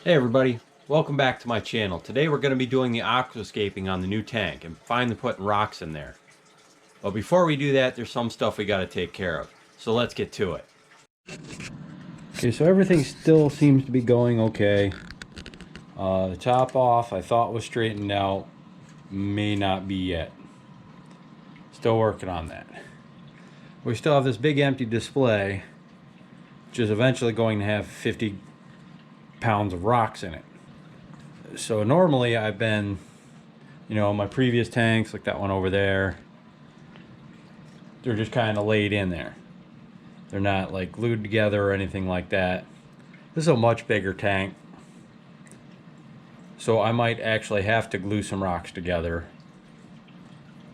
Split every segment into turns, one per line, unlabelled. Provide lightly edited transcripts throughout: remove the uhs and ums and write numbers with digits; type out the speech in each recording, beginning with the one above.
Hey everybody, welcome back to my channel. Today we're going to be doing the aquascaping on the new tank and finally putting rocks in there. But before we do that, there's some stuff we got to take care of. So let's get to it. Okay, so everything still seems to be going okay. The top off I thought was straightened out, may not be yet. Still working on that. We still have this big empty display, which is eventually going to have 50 pounds of rocks in it. So normally I've been, my previous tanks, like that one over there, they're just kind of laid in there. They're not like glued together or anything like that. This is a much bigger tank, so I might actually have to glue some rocks together,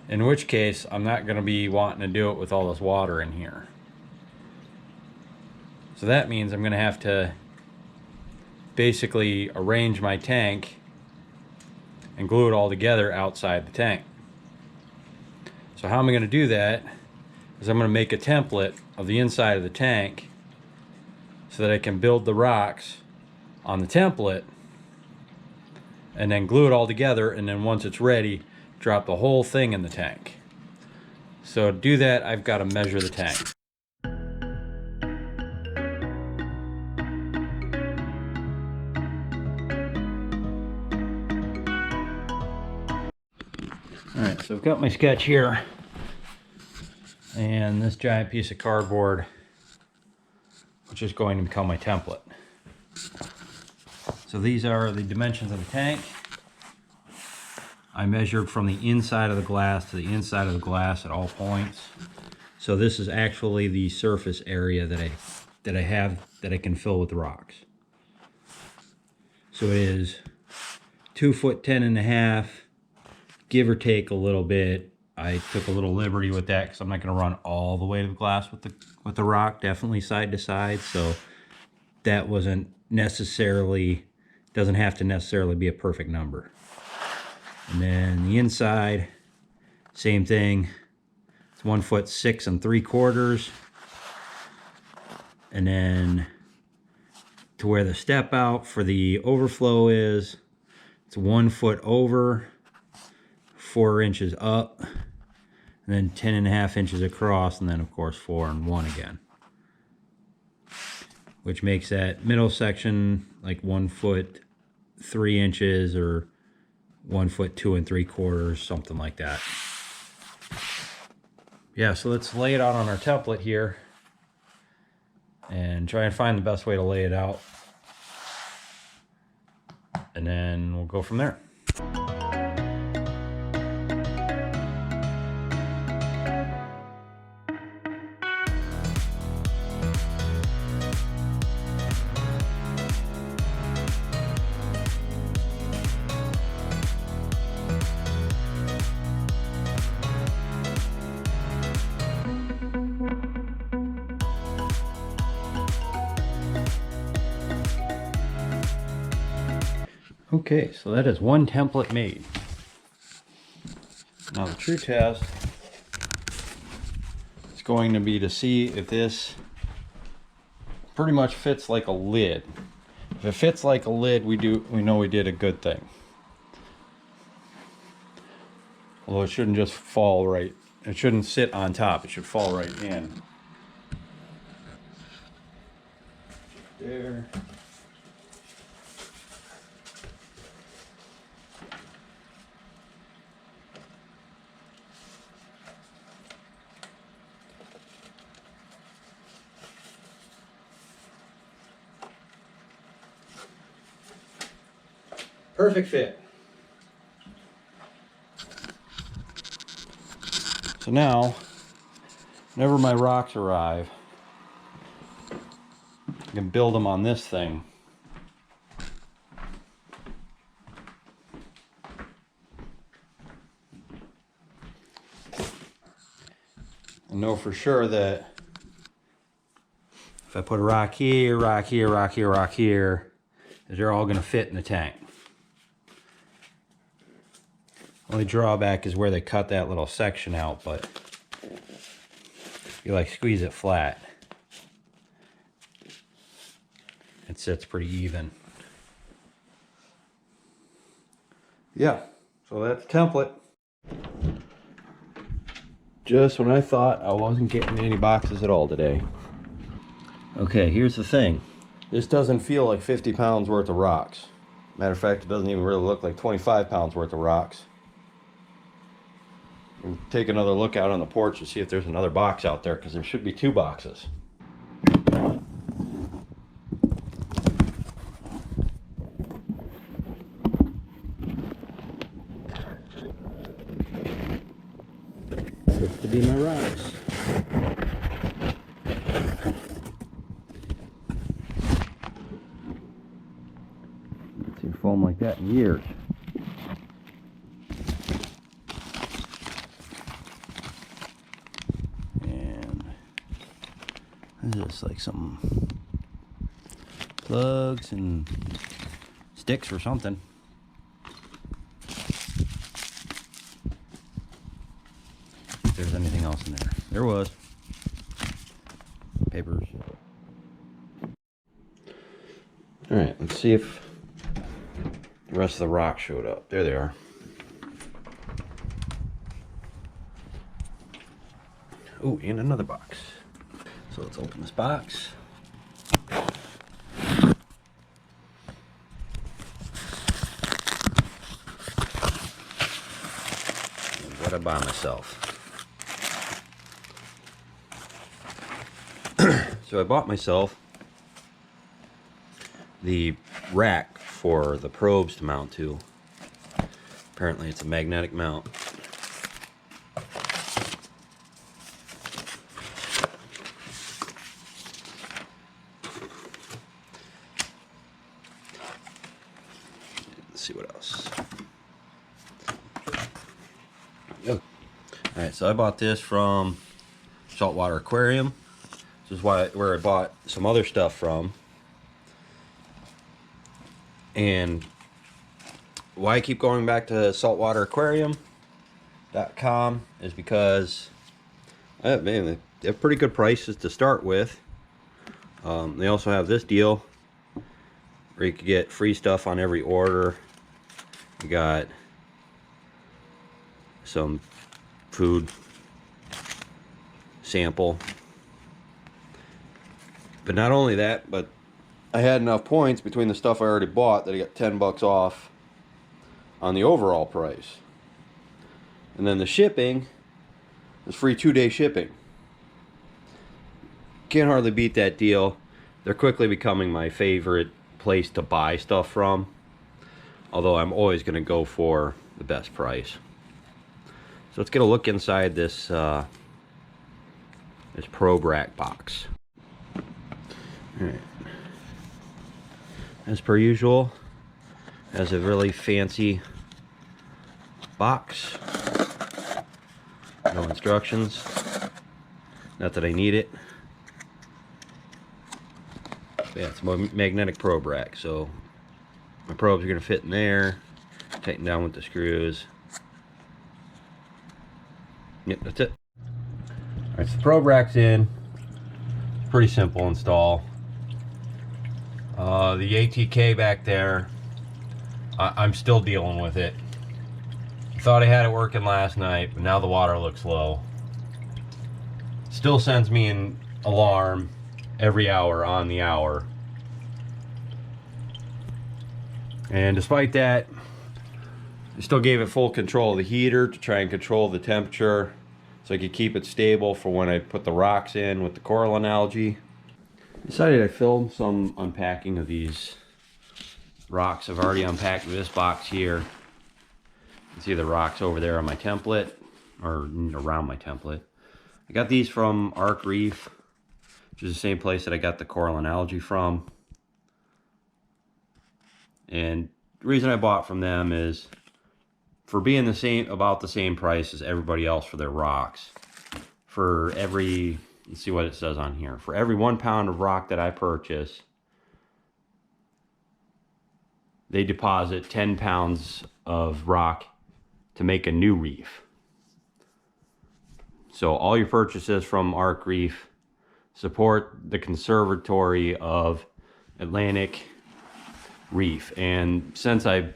in which case I'm not going to be wanting to do it with all this water in here. So that means I'm going to have to basically arrange my tank and glue it all together outside the tank. So how am I going to do that is I'm going to make a template of the inside of the tank so that I can build the rocks on the template and then glue it all together, and then once it's ready, drop the whole thing in the tank. So to do that, I've got to measure the tank. Alright, so I've got my sketch here and this giant piece of cardboard, which is going to become my template. So these are the dimensions of the tank. I measured from the inside of the glass to the inside of the glass at all points. So this is actually the surface area that I have that I can fill with rocks. So it is 2 foot 10.5, give or take a little bit. I took a little liberty with that because I'm not going to run all the way to the glass with the rock, definitely side to side. So that doesn't have to necessarily be a perfect number. And then the inside, same thing. It's 1 foot 6 3/4. And then to where the step out for the overflow is, it's 1 foot over, 4 inches up, and then 10.5 inches across, and then of course 4 and 1 again. Which makes that middle section like 1 foot 3 inches or 1 foot 2 3/4, something like that. Yeah, so let's lay it out on our template here and try and find the best way to lay it out. And then we'll go from there. Okay, so that is one template made. Now the true test is going to be to see if this pretty much fits like a lid. If it fits like a lid, we know we did a good thing. Although it shouldn't just fall right. It shouldn't sit on top. It should fall right in. There. Perfect fit. So now, whenever my rocks arrive, I can build them on this thing. I know for sure that if I put a rock here, rock here, rock here, rock here, that they're all going to fit in the tank. Only drawback is where they cut that little section out, but you like squeeze it flat, it sits pretty even. Yeah, so that's the template. Just when I thought I wasn't getting any boxes at all today. Okay, here's the thing. This doesn't feel like 50 pounds worth of rocks. Matter of fact, it doesn't even really look like 25 pounds worth of rocks. We'll take another look out on the porch to see if there's another box out there, because there should be 2 boxes. Looks to be my rocks. Haven't seen foam like that in years. And this is like some plugs and sticks or something. If there's anything else in there. There was. Papers. Alright, let's see if the rest of the rocks showed up. There they are. Oh, and another box. So let's open this box. What I buy myself. So I bought myself the rack for the probes to mount to. Apparently it's a magnetic mount. Let's see what else. Oh. Alright, so I bought this from Saltwater Aquarium. This is where I bought some other stuff from. And why I keep going back to saltwateraquarium.com is because man, they have pretty good prices to start with. They also have this deal where you can get free stuff on every order. You got some food sample. But not only that, but I had enough points between the stuff I already bought that I got 10 bucks off on the overall price. And then the shipping is free 2-day shipping. Can't hardly beat that deal. They're quickly becoming my favorite place to buy stuff from. Although I'm always going to go for the best price. So let's get a look inside this this probe rack box. Alright. As per usual, has a really fancy box. No instructions. Not that I need it. But yeah, it's a magnetic probe rack, so my probes are going to fit in there. Tighten down with the screws. Yep, that's it. Alright, so the probe rack's in. Pretty simple install. The ATK back there, I'm still dealing with it. Thought I had it working last night, but now the water looks low. Still sends me an alarm every hour on the hour. And despite that, I still gave it full control of the heater to try and control the temperature so I could keep it stable for when I put the rocks in with the coral and algae. Decided I'd film some unpacking of these rocks. I've already unpacked this box here. You can see the rocks over there on my template, or around my template. I got these from Arc Reef, which is the same place that I got the coral and algae from. And the reason I bought from them is for being about the same price as everybody else for their rocks. For every, let's see what it says on here. For every 1 pound of rock that I purchase, they deposit 10 pounds of rock to make a new reef. So all your purchases from Arc Reef support the conservatory of Atlantic Reef. And since I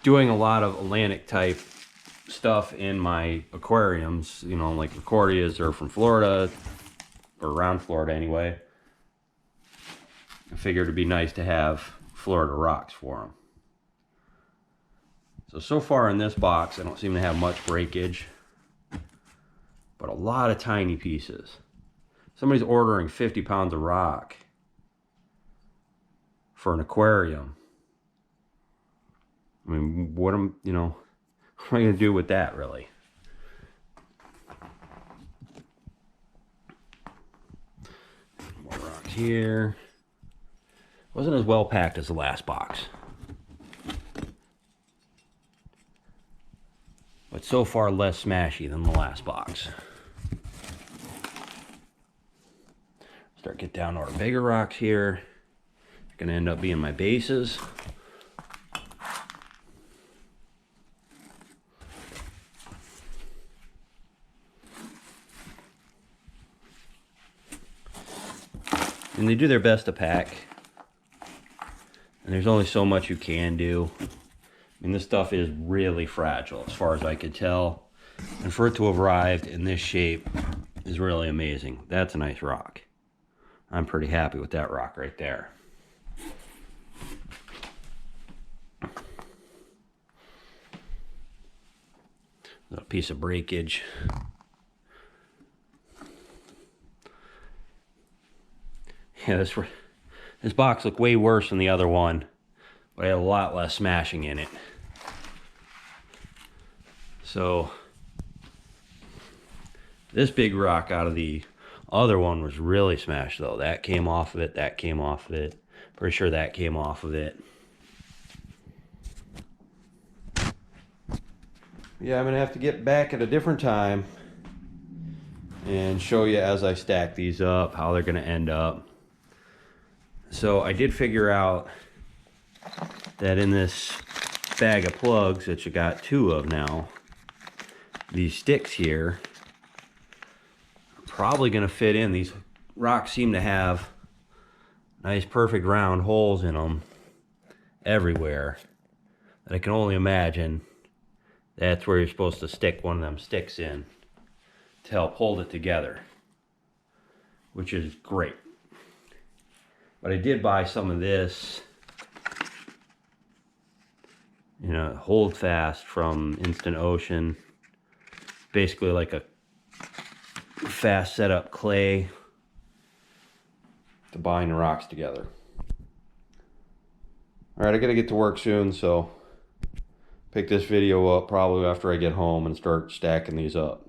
doing a lot of Atlantic type stuff in my aquariums, you know, like Recordias are from Florida, or around Florida anyway. I figured it'd be nice to have Florida rocks for them. So far in this box, I don't seem to have much breakage, but a lot of tiny pieces. Somebody's ordering 50 pounds of rock for an aquarium. I mean, what am I gonna do with that, really? More rocks here. Wasn't as well packed as the last box, but so far less smashy than the last box. Get down to our bigger rocks here. They're gonna end up being my bases. And they do their best to pack. And there's only so much you can do. I mean, this stuff is really fragile as far as I could tell. And for it to have arrived in this shape is really amazing. That's a nice rock. I'm pretty happy with that rock right there. A piece of breakage. Yeah, this box looked way worse than the other one, but I had a lot less smashing in it. So this big rock out of the other one was really smashed though. That came off of it, that came off of it. Pretty sure that came off of it. Yeah, I'm gonna have to get back at a different time and show you as I stack these up how they're gonna end up. So I did figure out that in this bag of plugs that you got 2 of now, these sticks here are probably going to fit in. These rocks seem to have nice perfect round holes in them everywhere, that I can only imagine that's where you're supposed to stick one of them sticks in to help hold it together, which is great. But I did buy some of this, hold fast from Instant Ocean. Basically like a fast setup clay to bind the rocks together. Alright, I gotta get to work soon, so pick this video up probably after I get home and start stacking these up.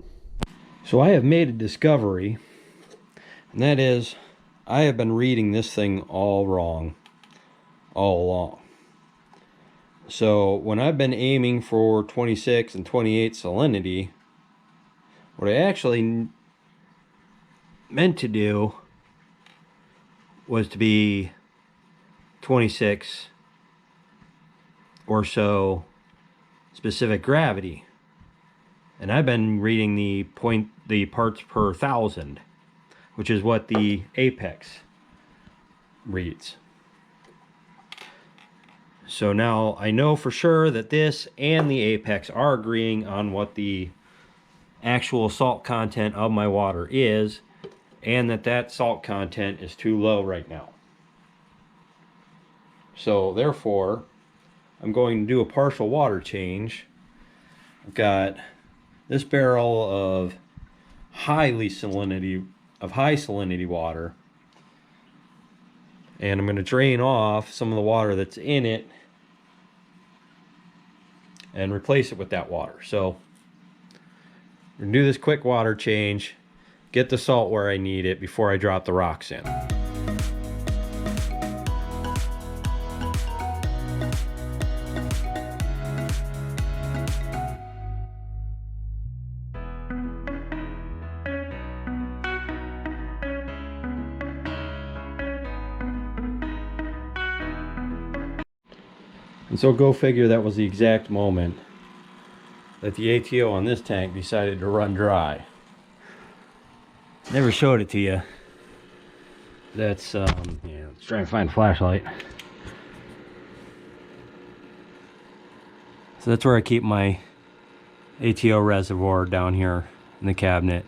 So I have made a discovery, and that is I have been reading this thing all wrong all along. So when I've been aiming for 26 and 28 salinity, what I actually meant to do was to be 26 or so specific gravity. And I've been reading the parts per 1,000, which is what the Apex reads. So now I know for sure that this and the Apex are agreeing on what the actual salt content of my water is, and that salt content is too low right now. So therefore, I'm going to do a partial water change. I've got this barrel of high salinity water, and I'm going to drain off some of the water that's in it and replace it with that water. So I'm going to do this quick water change, get the salt where I need it before I drop the rocks in. And so go figure, that was the exact moment that the ATO on this tank decided to run dry. Never showed it to you. That's, yeah, let's try and find a flashlight. So that's where I keep my ATO reservoir, down here in the cabinet.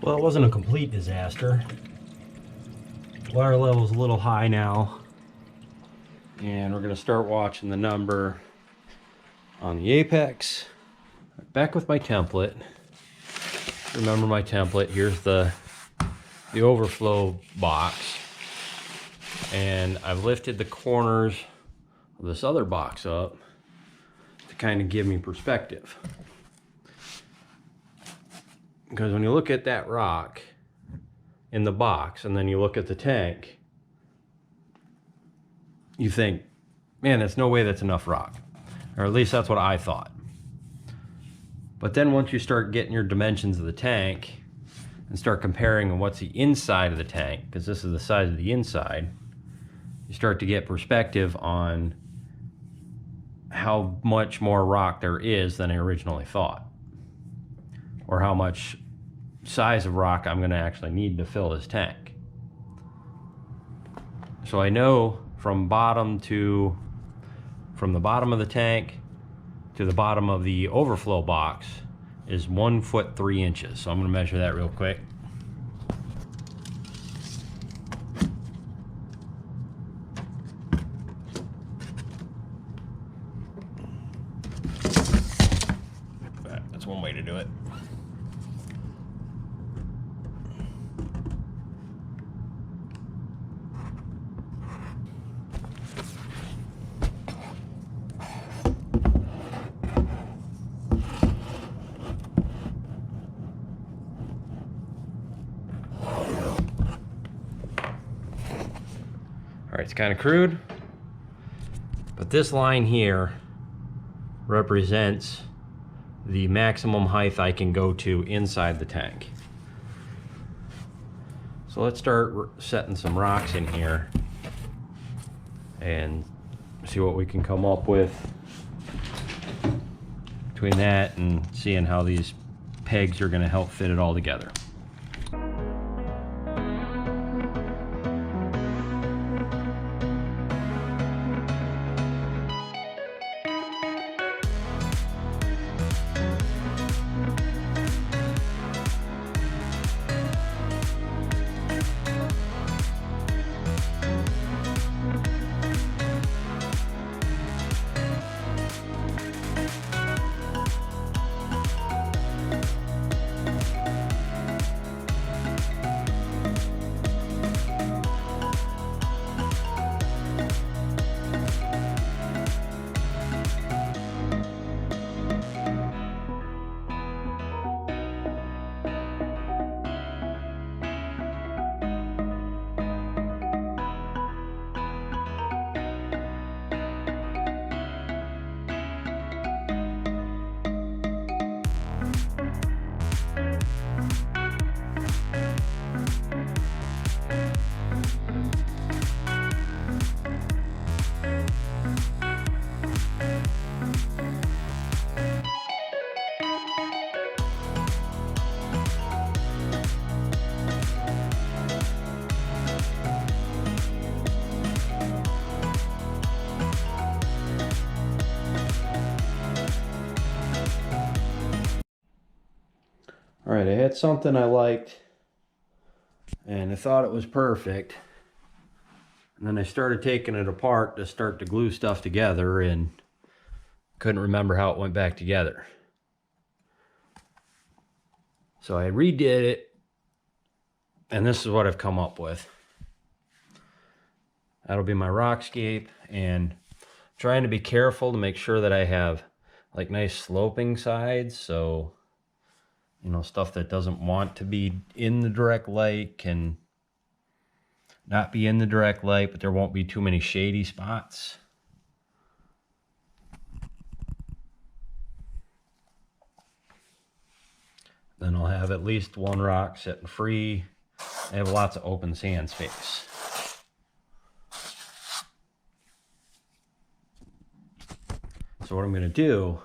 Well, it wasn't a complete disaster. Water level's a little high now, and we're gonna start watching the number on the apex. Back with my template. Remember my template. Here's the overflow box, and I've lifted the corners of this other box up to kind of give me perspective. Because when you look at that rock in the box and then you look at the tank, you think, man, there's no way that's enough rock. Or at least that's what I thought. But then once you start getting your dimensions of the tank and start comparing what's the inside of the tank, because this is the size of the inside, you start to get perspective on how much more rock there is than I originally thought, or how much size of rock I'm going to actually need to fill this tank. So I know from the bottom of the tank to the bottom of the overflow box is 1 foot 3 inches. So I'm going to measure that real quick. That's one way to do it. All right, it's kind of crude, but this line here represents the maximum height I can go to inside the tank. So let's start setting some rocks in here and see what we can come up with between that and seeing how these pegs are going to help fit it all together. All right, I had something I liked and I thought it was perfect. And then I started taking it apart to start to glue stuff together and couldn't remember how it went back together. So I redid it, and this is what I've come up with. That'll be my rock scape, and trying to be careful to make sure that I have like nice sloping sides, so you know, stuff that doesn't want to be in the direct light can not be in the direct light, but there won't be too many shady spots. Then I'll have at least one rock sitting free. I have lots of open sand space. So what I'm going to do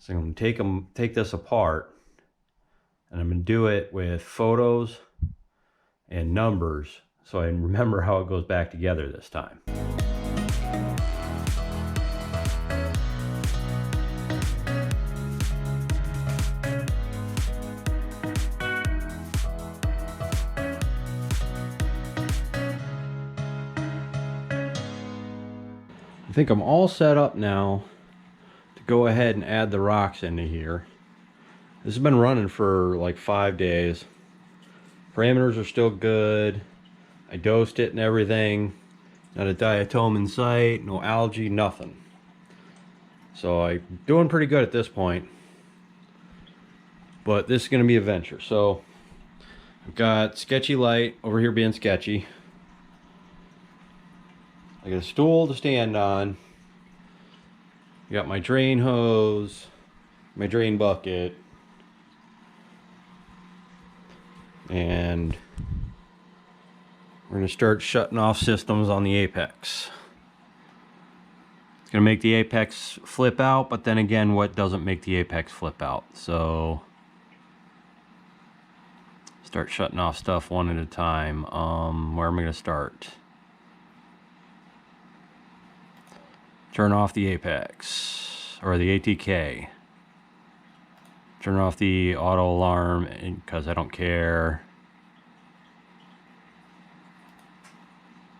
So I'm gonna take this apart, and I'm gonna do it with photos and numbers so I remember how it goes back together this time. I think I'm all set up now to go ahead and add the rocks into here. This has been running for like 5 days. Parameters are still good. I dosed it and everything. Not a diatom in sight, no algae, nothing. So I'm doing pretty good at this point. But this is going to be a venture. So I've got sketchy light over here being sketchy. I got a stool to stand on. I got my drain hose, my drain bucket, and we're going to start shutting off systems on the apex. It's going to make the apex flip out, but then again, what doesn't make the apex flip out? So start shutting off stuff one at a time. Where am I going to start? Turn off the apex, or the ATK. Turn off the auto alarm because I don't care.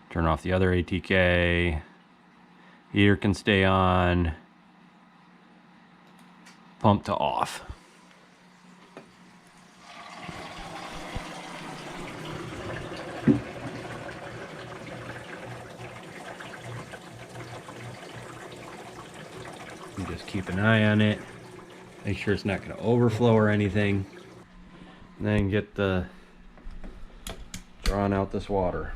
Turn off the other ATK. Heater can stay on. Pump to off. You just keep an eye on it. Make sure it's not going to overflow or anything. And then get the drawing out this water.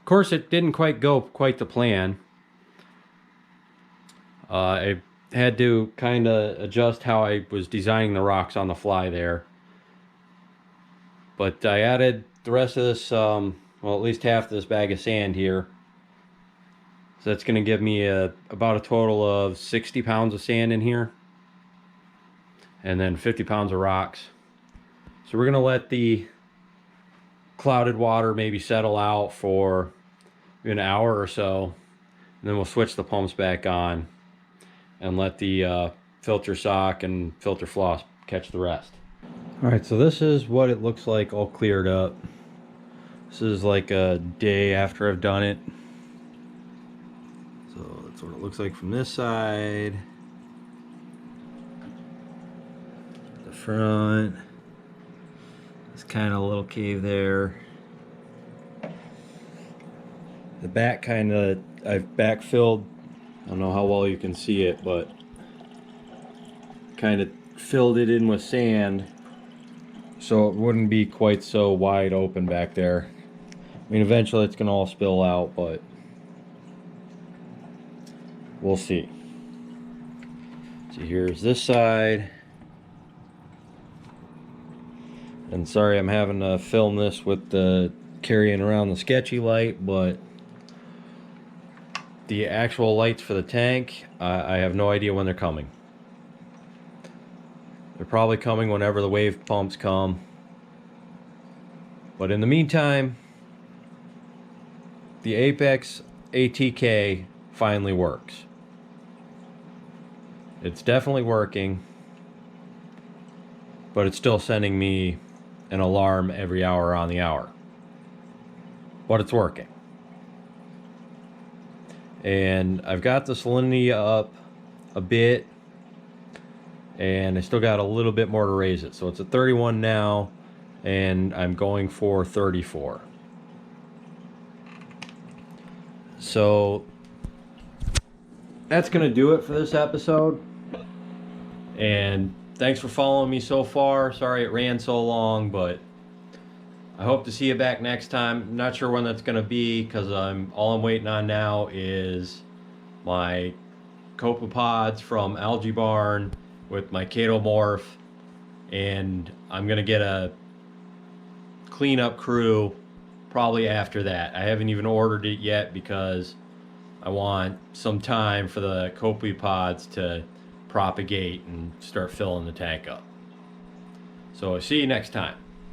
Of course, it didn't quite go quite the plan. I had to kind of adjust how I was designing the rocks on the fly there. But I added the rest of this, well, at least half of this bag of sand here. So that's going to give me about a total of 60 pounds of sand in here. And then 50 pounds of rocks. So we're going to let the clouded water maybe settle out for an hour or so. And then we'll switch the pumps back on and let the filter sock and filter floss catch the rest. Alright, so this is what it looks like all cleared up. This is like a day after I've done it. So That's what it looks like from this side. The front. It's kind of a little cave there. The back kind of, I've backfilled. I don't know how well you can see it, but kind of filled it in with sand so it wouldn't be quite so wide open back there. I mean, eventually it's gonna all spill out, but we'll see. So here's this side. And sorry I'm having to film this with the carrying around the sketchy light, but the actual lights for the tank, I have no idea when they're coming. They're probably coming whenever the wave pumps come. But in the meantime, the Apex ATK finally works. It's definitely working, but it's still sending me an alarm every hour on the hour. But it's working. And I've got the salinity up a bit, and I still got a little bit more to raise it. So it's at 31 now, and I'm going for 34. So that's gonna do it for this episode. And thanks for following me so far. Sorry it ran so long, but I hope to see you back next time. I'm not sure when that's gonna be, because all I'm waiting on now is my copepods from Algae Barn with my Chaetomorph, and I'm gonna get a cleanup crew probably after that. I haven't even ordered it yet because I want some time for the copepods to propagate and start filling the tank up. So see you next time.